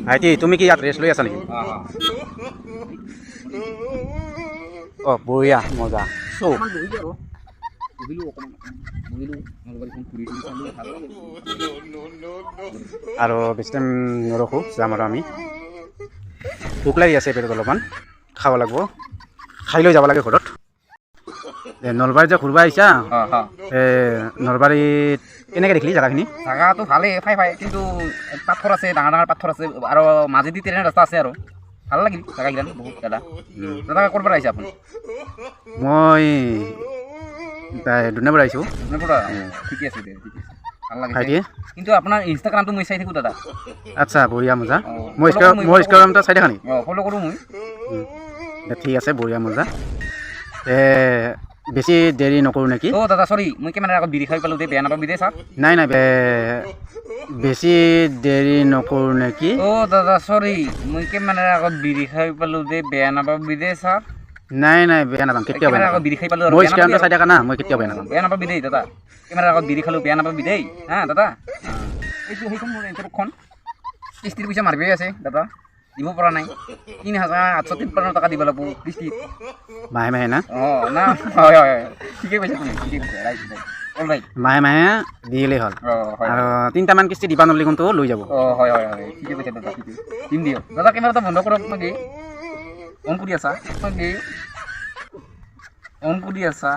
ভাইটি তুমি কি ইয়াত ৰেষ্ট লৈ আছা নেকি? অঁ বঢ়িয়া মজা চৌ আৰু বেছি টাইম নৰখোঁ, যাম আৰু আমি। ভোক লাগি আছে পেটত, অলপমান খাব লাগিব, খাই লৈ যাব লাগে ঘৰত। নলবাৰীত যে ঘূৰিব আহিছা, নলবাৰীত কেনেকৈ দেখিলি জেগাখিনি? জাগাটো ভালেই ফাই কিন্তু পাথৰ আছে, ডাঙৰ ডাঙৰ পাথৰ আছে আৰু মাজেদি ট্ৰেইনৰ ৰাস্তা আছে আৰু ভাল লাগিল জেগাগিলান বহুত। দাদা ক'ৰ পৰা আহিছে আপুনি? মই দুধনৈৰ পৰা আহিছোঁ। ঠিকে আছে দে, ঠিক আছে, ভাল লাগিছে। ভাইটি কিন্তু আপোনাৰ ইনষ্টাগ্ৰামটো মই চাই থাকোঁ দাদা। আচ্ছা বঢ়িয়া মজা। মই ইনষ্টাগ্ৰামটো চাই থাকা নেকি? ফ'ল' কৰোঁ মই। ঠিক আছে বঢ়িয়া মজা। বেছি দেৰি নকৰোঁ নেকি? অ' দাদা চৰি, মই কেমেৰাৰ আগত বিৰি খাই পালোঁ দে, বেয়া নাপাবি দে ছাৰ। নাই বেছি দেৰি নকৰোঁ নেকি? অ' দাদা চৰি, মই কেমেৰাৰ আগত বিৰি খাই পালোঁ দে, বেয়া নাপাবি দে ছাৰ। নাই বেয়া নাপাম, কেতিয়াও বেয়া নাপাম। বিৰি খাই পালোঁ আৰু মই ইনষ্টাগ্ৰামটো চাই থাকা না, মই কেতিয়াও বেয়া নাপাম। বেয়া নাপাবি দেই দাদা, কেমেৰাৰ আগত বিৰি খালোঁ, বেয়া নাপাবি দেই হা দাদা। এইটো সেইখন মোৰ এণ্টাৰখন কিস্তিৰ পইচা মাৰিবই আছে দাদা, দিব পৰা নাই। ৩,৮৫৩ টকা দিব লাগিব কিস্তিত মাহে না? অঁ না, হয় ঠিকে কৈছে তুমি, ঠিকে কৈছে, ৰাইট ৰাইট। মাহে দিলেই হ'ল। হয় আৰু 3টামান কিস্তি দিবা নলি কিন্তু লৈ যাব। হয় ঠিকে কৈছে দাদা, ঠিকে দিম দিয়ক দাদা। কেমেৰাটা বন্ধ কৰক নেকি? অন কৰি আছা নেকি? অন কৰি আছা?